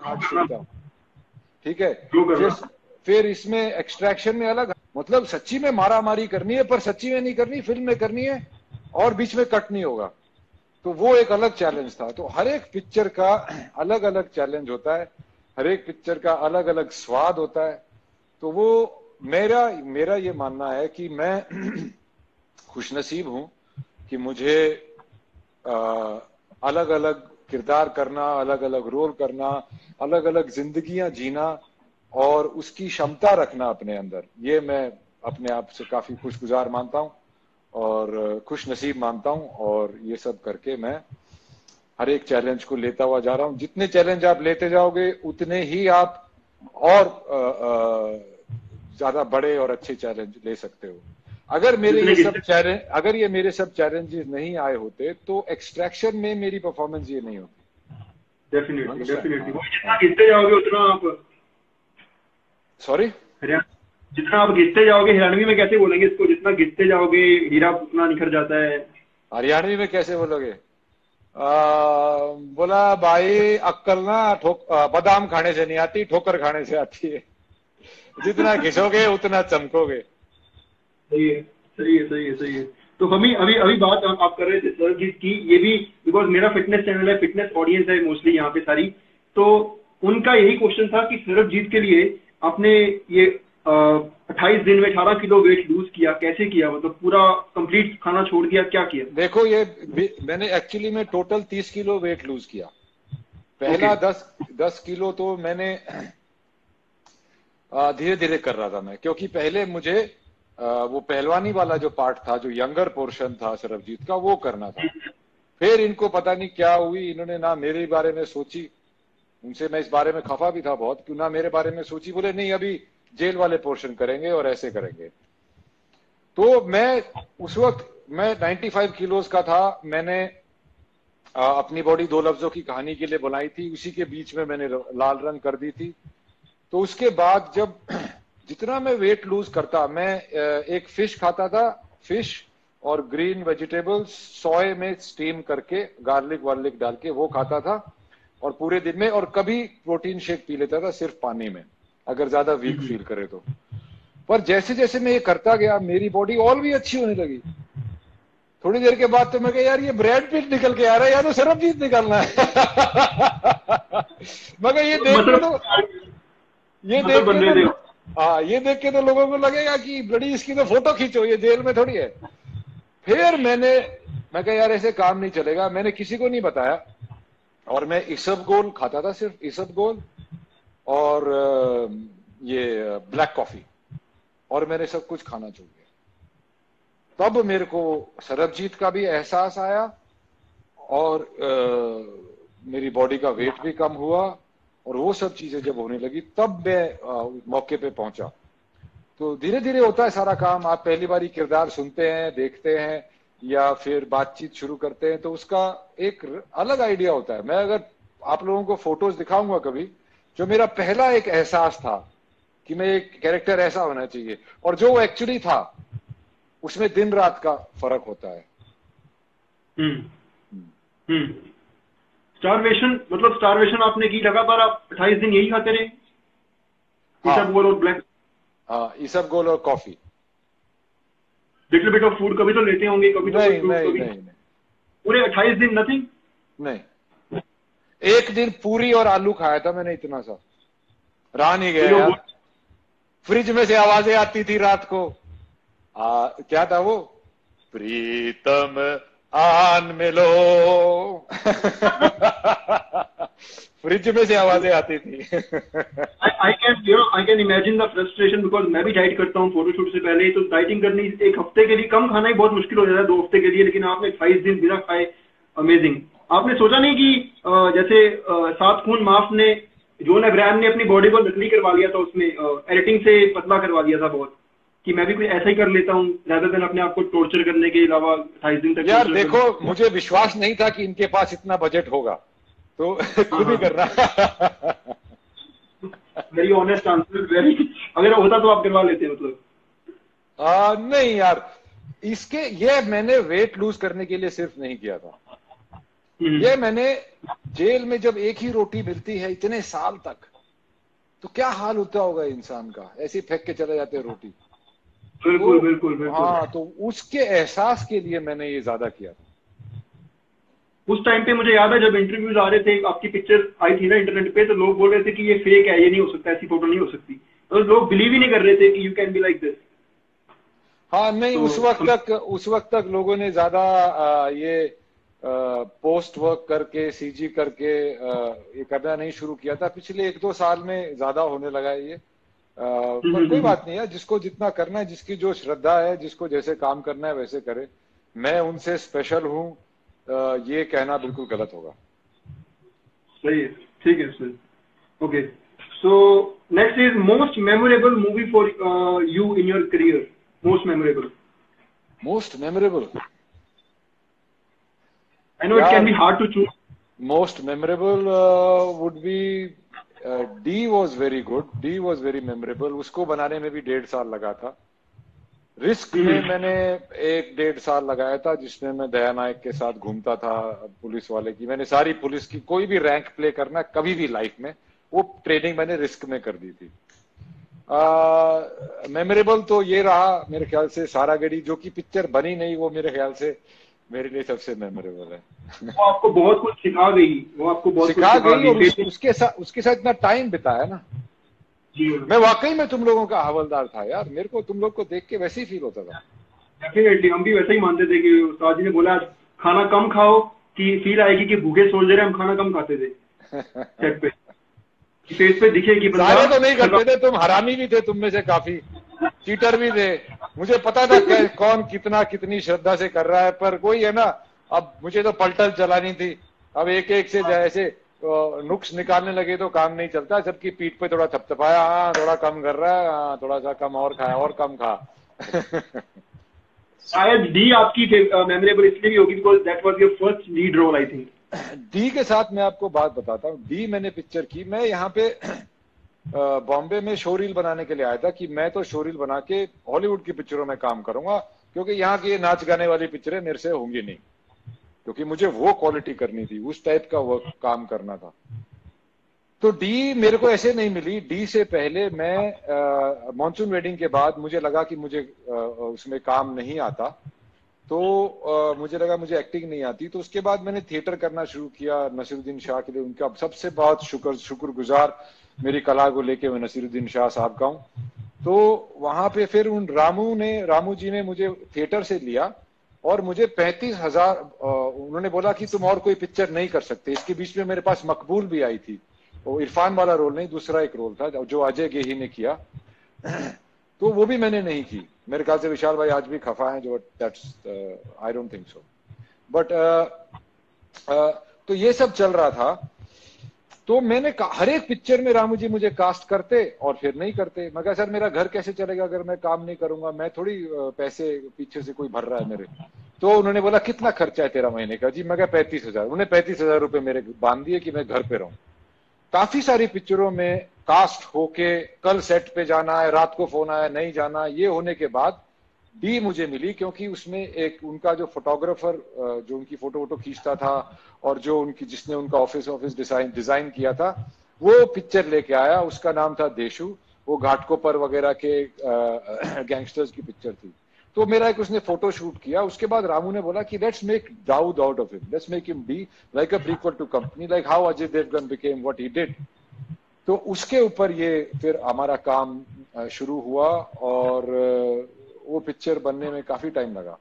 Hard सीखता हूँ, ठीक है। फिर इसमें एक्सट्रैक्शन में अलग, मतलब सच्ची में मारा मारी करनी है, पर सच्ची में नहीं करनी, फिल्म में करनी है, और बीच में कट नहीं होगा। तो वो एक अलग चैलेंज था। तो हर एक पिक्चर का अलग अलग चैलेंज होता है, हर एक पिक्चर का अलग अलग स्वाद होता है। तो वो मेरा ये मानना है कि मैं खुशनसीब हूं कि मुझे अलग अलग किरदार करना, अलग अलग रोल करना, अलग अलग जिंदगियां जीना और उसकी क्षमता रखना अपने अंदर, ये मैं अपने आप से काफी खुशगुजार मानता हूं और खुश नसीब मानता हूं। और ये सब करके मैं हर एक चैलेंज को लेता हुआ जा रहा हूं। जितने चैलेंज आप लेते जाओगे उतने ही आप और ज्यादा बड़े और अच्छे चैलेंज ले सकते हो। अगर ये मेरे सब चैलेंजेस नहीं आए होते तो एक्सट्रैक्शन में मेरी परफॉर्मेंस ये नहीं होती। डेफिनेटली जितना गिरते जाओगे उतना आप, सॉरी, जितना आप गिरते जाओगे, हरियाणवी में कैसे बोलेंगे इसको, जितना गिरते जाओगे हीरा उतना निखर जाता है। हरियाणवी में कैसे बोलोगे? बोला भाई अक्कल ना बादाम खाने से नहीं आती, ठोकर खाने से आती है। जितना घिसोगे उतना चमकोगे। सही है, सही है, सही है, सही है। तो हमें अभी अभी बात आप कर रहे थे सरबजीत की, ये भी बिकॉज मेरा फिटनेस चैनल है, फिटनेस ऑडियंस है मोस्टली यहाँ पे सारी, तो उनका यही क्वेश्चन था कि सरबजीत के लिए आपने ये 28 दिन में 18 किलो वेट लूज किया, कैसे किया, मतलब पूरा कंप्लीट खाना छोड़ दिया, क्या किया? देखो ये मैंने एक्चुअली में टोटल 30 किलो वेट लूज किया। पहला 10 किलो तो मैंने धीरे धीरे कर रहा था मैं, क्योंकि पहले मुझे वो पहलवानी वाला जो पार्ट था, जो यंगर पोर्शन था सरबजीत का, वो करना था। फिर इनको पता नहीं क्या हुई, इन्होंने ना मेरे बारे में सोची, उनसे मैं इस बारे में खफा भी था बहुत, क्यों ना मेरे बारे में सोची, बोले नहीं अभी जेल वाले पोर्शन करेंगे और ऐसे करेंगे। तो मैं उस वक्त मैं 95 किलोज का था। मैंने अपनी बॉडी 2 लफ्जों की कहानी के लिए बनाई थी, उसी के बीच में मैंने लाल रंग कर दी थी। तो उसके बाद जब जितना मैं वेट लूज करता, मैं एक फिश खाता था, फिश और ग्रीन वेजिटेबल्स सोए में स्टीम करके गार्लिक वार्लिक डाल के वो खाता था, और पूरे दिन में, और कभी प्रोटीन शेक पी लेता था सिर्फ पानी में, अगर ज्यादा वीक फील करे तो। पर जैसे जैसे मैं ये करता गया मेरी बॉडी और भी अच्छी होने लगी। थोड़ी देर के बाद तो मैं कहा यार ये ब्रैड पिट निकल के आ रहा है, या तो सरबजीत निकलना है। मगर ये देख के तो ये देख के तो लोगों को लगेगा कि बड़ी इसकी तो फोटो खींचो, ये जेल में थोड़ी है। फिर मैं कहा यार ऐसे काम नहीं चलेगा, मैंने किसी को नहीं बताया, और मैं इसबगोल खाता था, सिर्फ इसबगोल और ये ब्लैक कॉफी, और मैंने सब कुछ खाना छोड़ दिया। तब मेरे को सरबजीत का भी एहसास आया, और मेरी बॉडी का वेट भी कम हुआ, और वो सब चीजें जब होने लगी तब मैं मौके पे पहुंचा। तो धीरे धीरे होता है सारा काम। आप पहली बारी किरदार सुनते हैं, देखते हैं, या फिर बातचीत शुरू करते हैं, तो उसका एक अलग आइडिया होता है। मैं अगर आप लोगों को फोटोज दिखाऊंगा कभी, जो मेरा पहला एक एहसास था कि मैं एक कैरेक्टर ऐसा होना चाहिए, और जो वो एक्चुअली था, उसमें दिन रात का फर्क होता है। स्टारवेशन, मतलब स्टारवेशन आपने की लगातार, आप 28 दिन यही खाते रहे? इसबगोल और ब्लैक, हाँ इसबगोल और coffee, little bit of food कभी तो लेते होंगे, कभी नहीं, तो नहीं, कभी नहीं, नहीं, पूरे 28 दिन नथिंग? नहीं, एक दिन पूरी और आलू खाया था मैंने, इतना सा रहा नहीं गया यार। फ्रिज में से आवाजें आती थी रात को, क्या था वो, प्रीतम आन मिलो। फ्रिज में से आवाजें आती थी। I can imagine the frustration, because मैं भी डाइट करता हूँ फोटोशूट से पहले, तो डाइटिंग करनी एक हफ्ते के लिए, कम खाना ही बहुत मुश्किल हो जाता है 2 हफ्ते के लिए, लेकिन आपने 28 दिन बिना खाए, अमेजिंग। आपने सोचा नहीं कि जैसे सात खून माफ ने, जॉन अब्राहम ने अपनी बॉडी को नकली करवा लिया था, उसमें एडिटिंग से पतला करवा दिया था बहुत, कि मैं भी कुछ ऐसा ही कर लेता हूँ ज्यादा दिन अपने आप को टॉर्चर करने के अलावा 28 दिन तक। यार देखो, मुझे विश्वास नहीं था कि इनके पास इतना बजट होगा, तो खुद ही करना। वेरी ऑनेस्ट आंसर, वेरी, अगर होता तो आप करवा लेते मतलब? नहीं यार, ये मैंने वेट लूज करने के लिए सिर्फ नहीं किया था। ये मैंने जेल में जब एक ही रोटी मिलती है इतने साल तक, तो क्या हाल होता होगा इंसान का, ऐसे फेंक के चले जाते हैं रोटी। बिल्कुल तो बिल्कुल बिल्कुल। हाँ, तो उसके एहसास के लिए मैंने ये ज्यादा किया था। उस टाइम पे मुझे याद है जब इंटरव्यूज आ रहे थे, आपकी पिक्चर आई थी ना इंटरनेट पे, तो लोग बोल रहे थे कि ये फेक है, ये नहीं हो सकता, ऐसी फोटो नहीं हो सकती, तो लोग बिलीव ही नहीं कर रहे थे कि you can be like this. हाँ नहीं, तो उस वक्त तक लोगों ने ज्यादा ये पोस्ट वर्क करके सीजी करके ये करना नहीं शुरू किया था। पिछले 1-2 साल में ज्यादा होने लगा है ये। पर कोई बात नहीं है, जिसको जितना करना है, जिसकी जो श्रद्धा है, जिसको जैसे काम करना है वैसे करे। मैं उनसे स्पेशल हूँ ये कहना बिल्कुल गलत होगा। सही है, ठीक है sir. Okay, so next is most memorable movie for you in your career. Most memorable. Most memorable, I know it can be hard to choose. Most memorable would be D was very good, D was very memorable. उसको बनाने में भी 1.5 साल लगा था। Risk में मैंने 1-1.5 साल लगाया था, जिसमें मैं दया नायक के साथ घूमता था, पुलिस वाले की। मैंने सारी पुलिस की कोई भी रैंक प्ले करना कभी भी लाइफ में, वो ट्रेनिंग मैंने रिस्क में कर दी थी। मेमोरेबल तो ये रहा मेरे ख्याल से सारागढ़ी, जो कि पिक्चर बनी नहीं, वो मेरे ख्याल से मेरे लिए सबसे मेमोरेबल है। वो आपको बहुत कुछ सिखा गई, वो आपको बहुत कुछ सिखा गई, और गई। उसके साथ इतना टाइम बिताया ना। मैं वाकई में तुम लोगों का हवलदार था यार, मेरे को तुम लोग को देख के वैसे ही फील होता था। डेफिनेटली हम भी वैसे ही मानते थे कि उस्ताद जी ने बोला खाना कम खाओ कि फील आएगी कि भूखे सोल्जर है, हम खाना कम खाते थे सेट पे, फेस पे दिखे कि बंदा। सारे तो नहीं करते थे, तुम हरामी भी थे, तुम में से काफी चीटर भी थे। मुझे पता था कौन कितना कितनी श्रद्धा से कर रहा है, पर कोई है ना, अब मुझे तो पलटल चलानी थी। अब एक एक से जैसे नुक्स निकालने लगे तो काम नहीं चलता। सबकी पीठ पे थोड़ा थपथपाया, हाँ थोड़ा कम कर रहा है, हाँ थोड़ा सा कम और खाया, और कम खा। शायद डी आपकी मेमोरेबल इसलिए भी होगी because that was your first lead role I think. D के साथ मैं आपको बात बताता हूँ। डी मैंने पिक्चर की, मैं यहाँ पे बॉम्बे में शो रील बनाने के लिए आया था कि मैं तो शो रील बना के हॉलीवुड की पिक्चरों में काम करूंगा, क्योंकि यहाँ की नाच गाने वाली पिक्चरें मेरे से होंगी नहीं, क्योंकि मुझे वो क्वालिटी करनी थी, उस टाइप का वर्क काम करना था। तो डी मेरे को ऐसे नहीं मिली। डी से पहले मैं मॉनसून वेडिंग के बाद मुझे लगा कि मुझे उसमें काम नहीं आता, तो मुझे लगा मुझे एक्टिंग नहीं आती। तो उसके बाद मैंने थिएटर करना शुरू किया नसीरुद्दीन शाह के लिए। उनका सबसे बहुत शुक्रगुजार मेरी कला को लेके मैं नसीरुद्दीन शाह साहब का हूँ। तो वहां पे फिर उन रामू जी ने मुझे थिएटर से लिया, और मुझे 35,000 उन्होंने बोला कि तुम और कोई पिक्चर नहीं कर सकते। इसके बीच में मेरे पास मकबूल भी आई थी, वो इरफान वाला रोल नहीं, दूसरा एक रोल था जो अजय गेही ने किया। तो वो भी मैंने नहीं की। मेरे ख्याल से विशाल भाई आज भी खफा हैं, जो that's I don't think so, but तो ये सब चल रहा था। तो मैंने हर एक पिक्चर में रामू जी मुझे कास्ट करते और फिर नहीं करते। मैं कहा सर मेरा घर कैसे चलेगा अगर मैं काम नहीं करूंगा, मैं थोड़ी पैसे पीछे से कोई भर रहा है मेरे। तो उन्होंने बोला कितना खर्चा है तेरा महीने का? जी मैं कहा 35,000। उन्हें 35,000 रुपए मेरे बांध दिए कि मैं घर पे रहूं। काफी सारी पिक्चरों में कास्ट होके कल सेट पे जाना है, रात को फोन आया नहीं जाना, ये होने के बाद डी मुझे मिली, क्योंकि उसमें एक उनका जो फोटोग्राफर जो उनकी फोटो खींचता था, और जो उनकी जिसने उनका ऑफिस डिजाइन किया था, वो पिक्चर लेके आया। उसका नाम था देशु। वो घाटकोपर वगैरह के गैंगस्टर्स की पिक्चर थी। तो मेरा एक उसने फोटो शूट किया। उसके बाद रामू ने बोला कि let's make Dawood out of him, let's make him be like a prequel to Company, like how Ajay Devgan became what he did. तो उसके ऊपर ये फिर हमारा काम शुरू हुआ, और वो पिक्चर बनने में काफी टाइम लगा।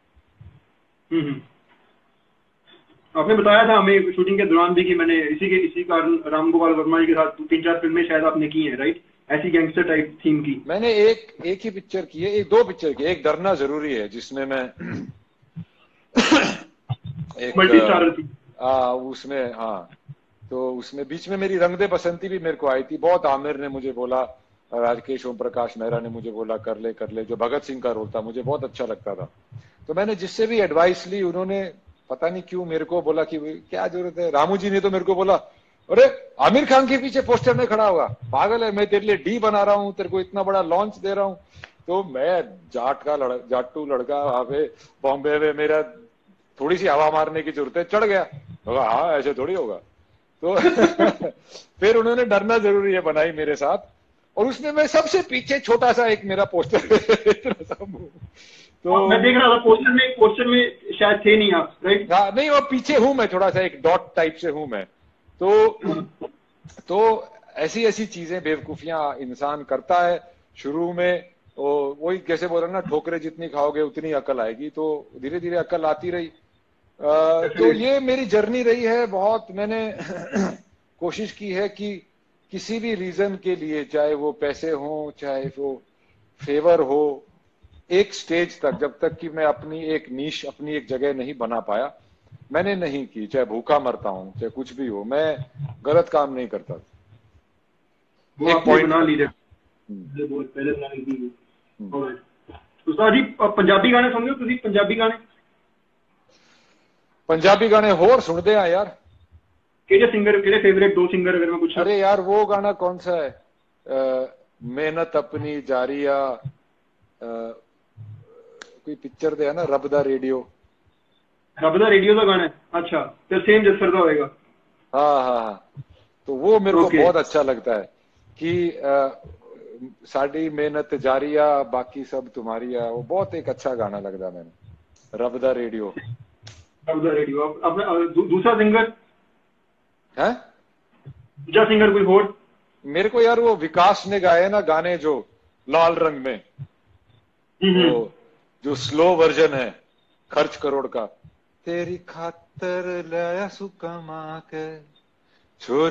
आपने बताया था हमें शूटिंग के दौरान भी कि मैंने इसी कारण राम गोपाल वर्मा जी के साथ 3-4 फिल्में शायद आपने की हैं, राइट? ऐसी गैंगस्टर टाइप थीम की। मैंने एक ही पिक्चर की है, दो पिक्चर की। एक डरना जरूरी है, जिसमें मैं एक मल्टी स्टारर थी। उसमें, हाँ, तो उसमें बीच में मेरी रंग दे बसंती भी मेरे को आई थी। बहुत आमिर ने मुझे बोला, राकेश ओम प्रकाश मेहरा ने मुझे बोला कर ले, जो भगत सिंह का रोल था, मुझे बहुत अच्छा लगता था। तो मैंने जिससे भी एडवाइस ली, उन्होंने पता नहीं क्यों मेरे को बोला कि क्या जरूरत है। रामू जी ने तो मेरे को बोला, अरे आमिर खान के पीछे पोस्टर में खड़ा होगा, पागल है, मैं तेरे लिए डी बना रहा हूँ, तेरे को इतना बड़ा लॉन्च दे रहा हूँ। तो मैं जाटू लड़का वहां पे बॉम्बे में, मेरा थोड़ी सी हवा मारने की जरूरत है, चढ़ गया। होगा, हाँ ऐसे थोड़ी होगा। तो फिर उन्होंने डरना जरूरी है बनाई मेरे साथ, और उसमें मैं सबसे पीछे छोटा सा एक मेरा पोस्टर इतना सा मुंह। तो मैं देख रहा था पोस्टर में शायद थे नहीं आप, राइट? हाँ नहीं, वो पीछे हूं मैं, थोड़ा सा एक डॉट टाइप से हूं मैं। तो ऐसी ऐसी चीजें, बेवकूफियां इंसान करता है शुरू में। वही कैसे बोल रहा ना, ठोकरे जितनी खाओगे उतनी अकल आएगी। तो धीरे धीरे अकल आती रही। तो ये मेरी जर्नी रही है बहुत। मैंने कोशिश की है कि किसी भी रीजन के लिए, चाहे वो पैसे हो, चाहे वो फेवर हो, एक स्टेज तक, जब तक कि मैं अपनी एक नीश, अपनी एक जगह नहीं बना पाया, मैंने नहीं की। चाहे भूखा मरता हूं, चाहे कुछ भी हो, मैं गलत काम नहीं करता। वो एक आपने पॉइंट बना तक। ली बहुत पहले बना ली थी। उस्ताद जी पंजाबी गाने सुनते हो ਤੁਸੀਂ? पंजाबी गाने पंजाबी गाने होर सुनते हैं यार। ਕਿਹੜੇ ਸਿੰਗਰ, ਕਿਹੜੇ फेवरेट दो सिंगर अगर मैं पूछूं? अरे यार वो गाना कौन सा है, मेहनत अपनी जारिया, कोई पिक्चर दे है ना, रब दा रेडियो। रब दा रेडियो का गाना है? अच्छा, तो सेम जसर का होएगा। हाँ हाँ हाँ। तो वो मेरे को ओके। बहुत अच्छा लगता है कि साड़ी मेहनत जारिया, बाकी सब तुम्हारी है। वो बहुत एक अच्छा गाना लगता है मैंने, रब दा रेडियो। रब दा रेडियो। अपना दूसरा सिंगर, है दूसरा सिंगर कोई और? मेरे को यार वो विकास ने गाए ना गाने जो लाल रंग में, वो जो स्लो वर्जन है, खर्च करोड़ का, तेरी खातर लाया सुकमा के छोरी।